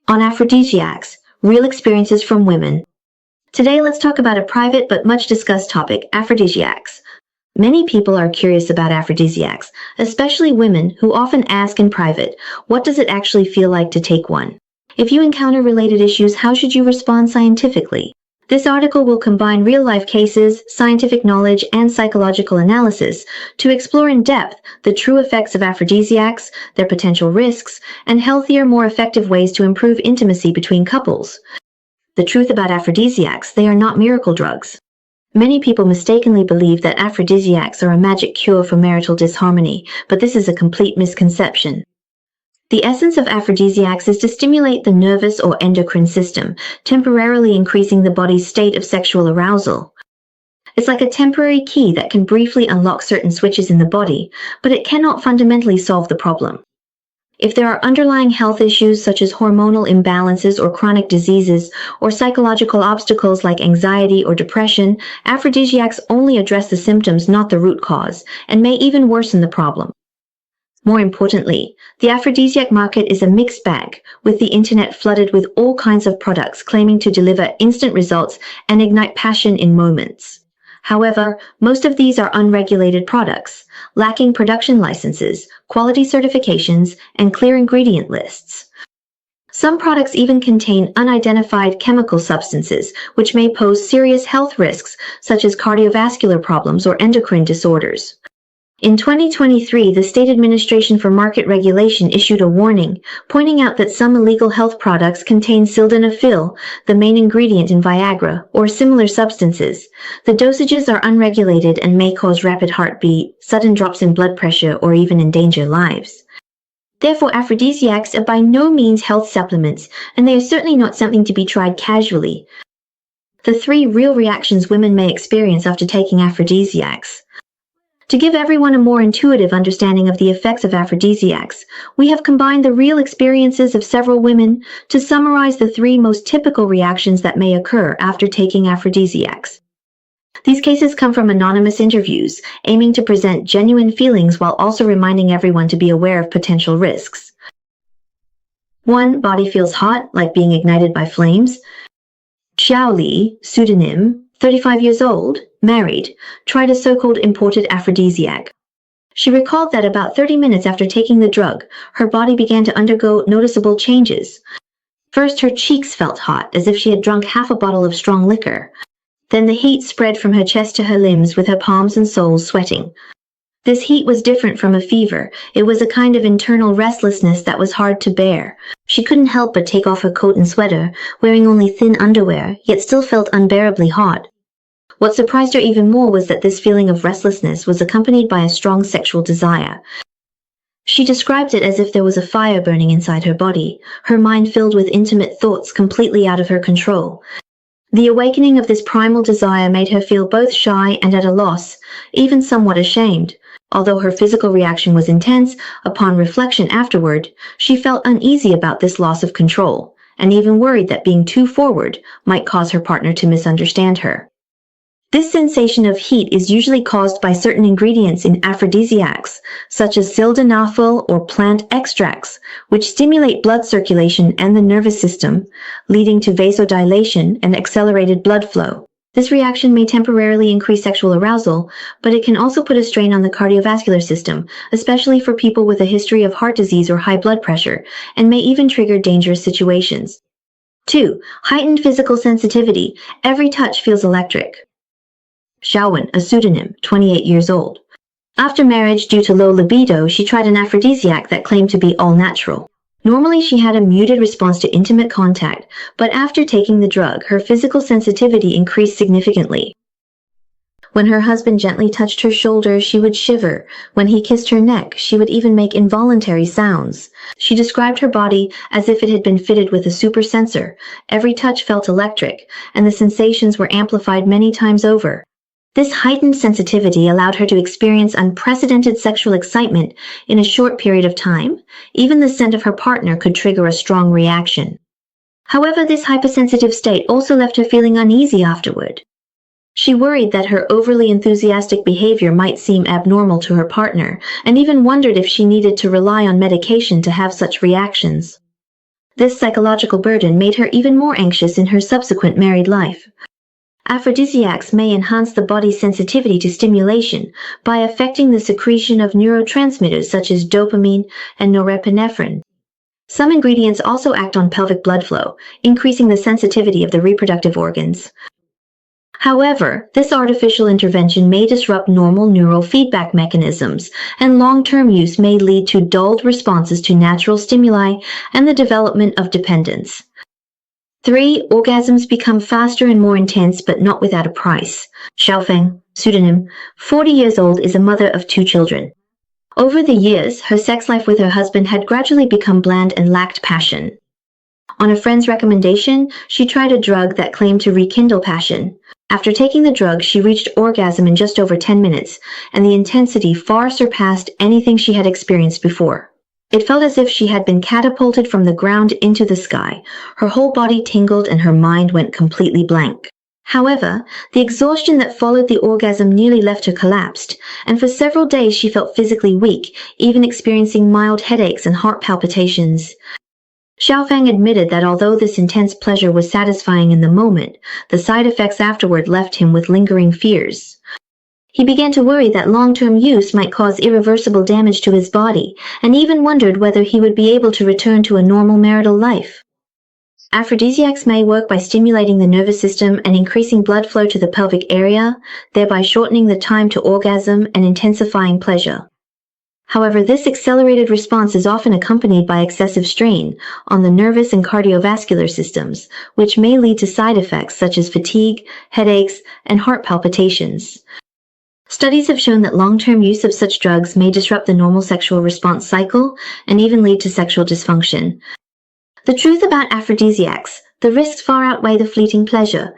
on Aphrodisiacs, real experiences from women. Today let's talk about a private but much discussed topic, aphrodisiacs. Many people are curious about aphrodisiacs, especially women who often ask in private, what does it actually feel like to take one? If you encounter related issues, how should you respond scientifically? This article will combine real-life cases, scientific knowledge, and psychological analysis to explore in depth the true effects of aphrodisiacs, their potential risks, and healthier, more effective ways to improve intimacy between couples. The truth about aphrodisiacs: they are not miracle drugs. Many people mistakenly believe that aphrodisiacs are a magic cure for marital disharmony, but this is a complete misconception. The essence of aphrodisiacs is to stimulate the nervous or endocrine system, temporarily increasing the body's state of sexual arousal. It's like a temporary key that can briefly unlock certain switches in the body, but it cannot fundamentally solve the problem. If there are underlying health issues such as hormonal imbalances or chronic diseases, or psychological obstacles like anxiety or depression, aphrodisiacs only address the symptoms, not the root cause, and may even worsen the problem. More importantly, the aphrodisiac market is a mixed bag, with the internet flooded with all kinds of products claiming to deliver instant results and ignite passion in moments. However, most of these are unregulated products, lacking production licenses, quality certifications, and clear ingredient lists. Some products even contain unidentified chemical substances, which may pose serious health risks such as cardiovascular problems or endocrine disorders. In 2023, the State Administration for Market Regulation issued a warning, pointing out that some illegal health products contain sildenafil, the main ingredient in Viagra, or similar substances. The dosages are unregulated and may cause rapid heartbeat, sudden drops in blood pressure, or even endanger lives. Therefore, aphrodisiacs are by no means health supplements, and they are certainly not something to be tried casually. The 3 real reactions women may experience after taking aphrodisiacs. To give everyone a more intuitive understanding of the effects of aphrodisiacs, we have combined the real experiences of several women to summarize the 3 most typical reactions that may occur after taking aphrodisiacs. These cases come from anonymous interviews, aiming to present genuine feelings while also reminding everyone to be aware of potential risks. 1. Body feels hot, like being ignited by flames. Xiao Li, pseudonym, 35 years old, married, tried a so-called imported aphrodisiac. She recalled that about 30 minutes after taking the drug, her body began to undergo noticeable changes. First, her cheeks felt hot, as if she had drunk half a bottle of strong liquor. Then the heat spread from her chest to her limbs, with her palms and soles sweating. This heat was different from a fever. It was a kind of internal restlessness that was hard to bear. She couldn't help but take off her coat and sweater, wearing only thin underwear, yet still felt unbearably hot. What surprised her even more was that this feeling of restlessness was accompanied by a strong sexual desire. She described it as if there was a fire burning inside her body, her mind filled with intimate thoughts completely out of her control. The awakening of this primal desire made her feel both shy and at a loss, even somewhat ashamed. Although her physical reaction was intense, upon reflection afterward, she felt uneasy about this loss of control, and even worried that being too forward might cause her partner to misunderstand her. This sensation of heat is usually caused by certain ingredients in aphrodisiacs, such as sildenafil or plant extracts, which stimulate blood circulation and the nervous system, leading to vasodilation and accelerated blood flow. This reaction may temporarily increase sexual arousal, but it can also put a strain on the cardiovascular system, especially for people with a history of heart disease or high blood pressure, and may even trigger dangerous situations. 2. Heightened physical sensitivity. Every touch feels electric. Xiaowen, a pseudonym, 28 years old. After marriage, due to low libido, she tried an aphrodisiac that claimed to be all-natural. Normally, she had a muted response to intimate contact, but after taking the drug, her physical sensitivity increased significantly. When her husband gently touched her shoulder, she would shiver. When he kissed her neck, she would even make involuntary sounds. She described her body as if it had been fitted with a super sensor. Every touch felt electric, and the sensations were amplified many times over. This heightened sensitivity allowed her to experience unprecedented sexual excitement in a short period of time. Even the scent of her partner could trigger a strong reaction. However, this hypersensitive state also left her feeling uneasy afterward. She worried that her overly enthusiastic behavior might seem abnormal to her partner, and even wondered if she needed to rely on medication to have such reactions. This psychological burden made her even more anxious in her subsequent married life. Aphrodisiacs may enhance the body's sensitivity to stimulation by affecting the secretion of neurotransmitters such as dopamine and norepinephrine. Some ingredients also act on pelvic blood flow, increasing the sensitivity of the reproductive organs. However, this artificial intervention may disrupt normal neural feedback mechanisms, and long-term use may lead to dulled responses to natural stimuli and the development of dependence. 3. Orgasms become faster and more intense, but not without a price. Xiaofeng, pseudonym, 40 years old, is a mother of 2 children. Over the years, her sex life with her husband had gradually become bland and lacked passion. On a friend's recommendation, she tried a drug that claimed to rekindle passion. After taking the drug, she reached orgasm in just over 10 minutes, and the intensity far surpassed anything she had experienced before. It felt as if she had been catapulted from the ground into the sky. Her whole body tingled and her mind went completely blank. However, the exhaustion that followed the orgasm nearly left her collapsed, and for several days she felt physically weak, even experiencing mild headaches and heart palpitations. Xiaofeng admitted that although this intense pleasure was satisfying in the moment, the side effects afterward left him with lingering fears. He began to worry that long-term use might cause irreversible damage to his body, and even wondered whether he would be able to return to a normal marital life. Aphrodisiacs may work by stimulating the nervous system and increasing blood flow to the pelvic area, thereby shortening the time to orgasm and intensifying pleasure. However, this accelerated response is often accompanied by excessive strain on the nervous and cardiovascular systems, which may lead to side effects such as fatigue, headaches, and heart palpitations. Studies have shown that long-term use of such drugs may disrupt the normal sexual response cycle and even lead to sexual dysfunction. The truth about aphrodisiacs: the risks far outweigh the fleeting pleasure.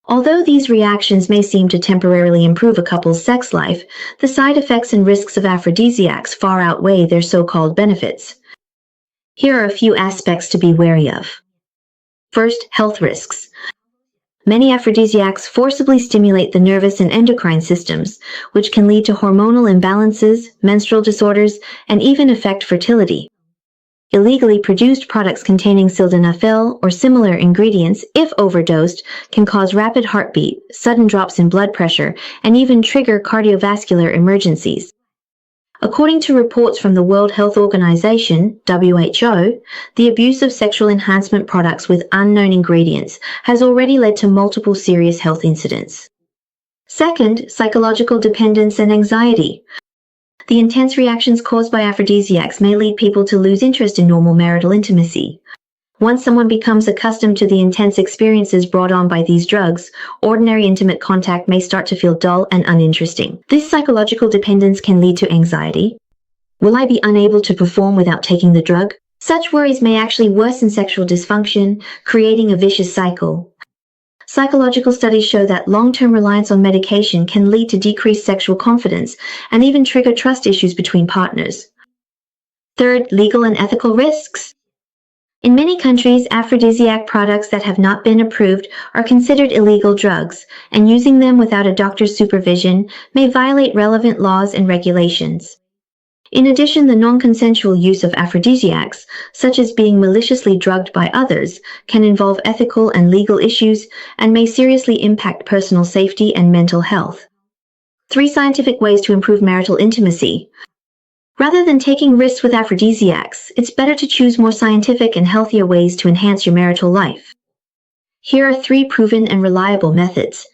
Although these reactions may seem to temporarily improve a couple's sex life, the side effects and risks of aphrodisiacs far outweigh their so-called benefits. Here are a few aspects to be wary of. First, health risks. Many aphrodisiacs forcibly stimulate the nervous and endocrine systems, which can lead to hormonal imbalances, menstrual disorders, and even affect fertility. Illegally produced products containing sildenafil or similar ingredients, if overdosed, can cause rapid heartbeat, sudden drops in blood pressure, and even trigger cardiovascular emergencies. According to reports from the World Health Organization, WHO, the abuse of sexual enhancement products with unknown ingredients has already led to multiple serious health incidents. Second, psychological dependence and anxiety. The intense reactions caused by aphrodisiacs may lead people to lose interest in normal marital intimacy. Once someone becomes accustomed to the intense experiences brought on by these drugs, ordinary intimate contact may start to feel dull and uninteresting. This psychological dependence can lead to anxiety. Will I be unable to perform without taking the drug? Such worries may actually worsen sexual dysfunction, creating a vicious cycle. Psychological studies show that long-term reliance on medication can lead to decreased sexual confidence and even trigger trust issues between partners. Third, legal and ethical risks. In many countries, aphrodisiac products that have not been approved are considered illegal drugs, and using them without a doctor's supervision may violate relevant laws and regulations. In addition, the non-consensual use of aphrodisiacs, such as being maliciously drugged by others, can involve ethical and legal issues and may seriously impact personal safety and mental health. 3 scientific ways to improve marital intimacy. Rather than taking risks with aphrodisiacs, it's better to choose more scientific and healthier ways to enhance your marital life. Here are 3 proven and reliable methods.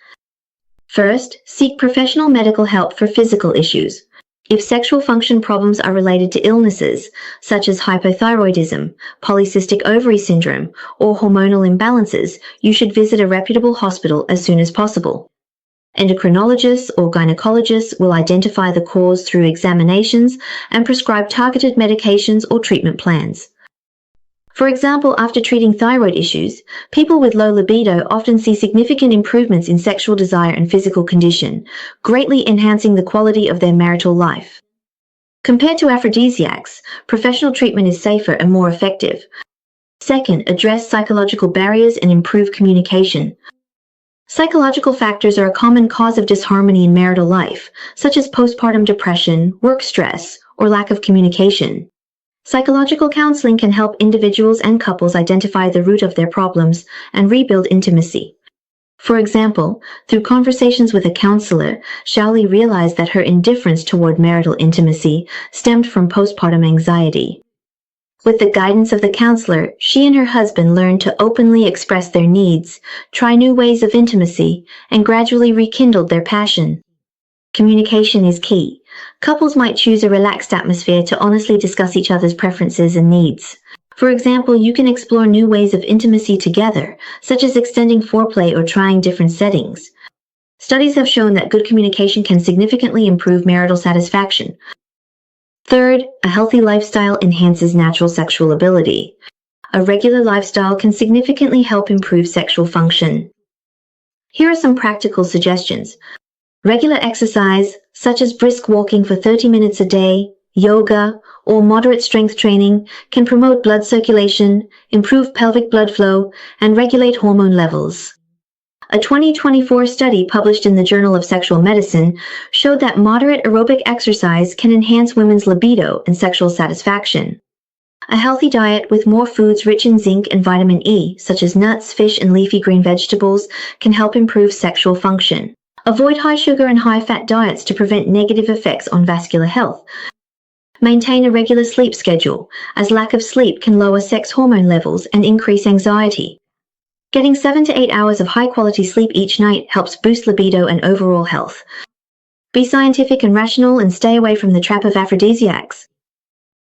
First, seek professional medical help for physical issues. If sexual function problems are related to illnesses, such as hypothyroidism, polycystic ovary syndrome, or hormonal imbalances, you should visit a reputable hospital as soon as possible. Endocrinologists or gynecologists will identify the cause through examinations and prescribe targeted medications or treatment plans. For example, after treating thyroid issues, people with low libido often see significant improvements in sexual desire and physical condition, greatly enhancing the quality of their marital life. Compared to aphrodisiacs, professional treatment is safer and more effective. Second, address psychological barriers and improve communication. Psychological factors are a common cause of disharmony in marital life, such as postpartum depression, work stress, or lack of communication. Psychological counseling can help individuals and couples identify the root of their problems and rebuild intimacy. For example, through conversations with a counselor, Shaoli realized that her indifference toward marital intimacy stemmed from postpartum anxiety. With the guidance of the counselor, she and her husband learned to openly express their needs, try new ways of intimacy, and gradually rekindled their passion. Communication is key. Couples might choose a relaxed atmosphere to honestly discuss each other's preferences and needs. For example, you can explore new ways of intimacy together, such as extending foreplay or trying different settings. Studies have shown that good communication can significantly improve marital satisfaction. Third, a healthy lifestyle enhances natural sexual ability. A regular lifestyle can significantly help improve sexual function. Here are some practical suggestions. Regular exercise, such as brisk walking for 30 minutes a day, yoga, or moderate strength training, can promote blood circulation, improve pelvic blood flow, and regulate hormone levels. A 2024 study published in the Journal of Sexual Medicine showed that moderate aerobic exercise can enhance women's libido and sexual satisfaction. A healthy diet with more foods rich in zinc and vitamin E, such as nuts, fish, and leafy green vegetables, can help improve sexual function. Avoid high sugar and high fat diets to prevent negative effects on vascular health. Maintain a regular sleep schedule, as lack of sleep can lower sex hormone levels and increase anxiety. Getting 7 to 8 hours of high-quality sleep each night helps boost libido and overall health. Be scientific and rational and stay away from the trap of aphrodisiacs.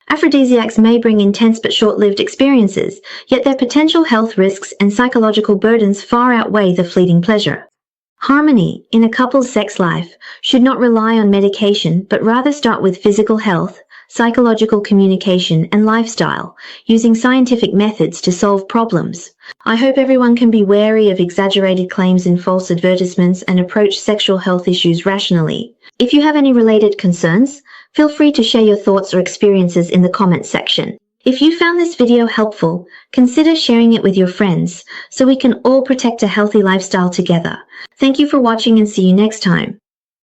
Aphrodisiacs may bring intense but short-lived experiences, yet their potential health risks and psychological burdens far outweigh the fleeting pleasure. Harmony in a couple's sex life should not rely on medication, but rather start with physical health, psychological communication, and lifestyle, using scientific methods to solve problems. I hope everyone can be wary of exaggerated claims and false advertisements and approach sexual health issues rationally. If you have any related concerns, feel free to share your thoughts or experiences in the comments section. If you found this video helpful, consider sharing it with your friends so we can all protect a healthy lifestyle together. Thank you for watching and see you next time.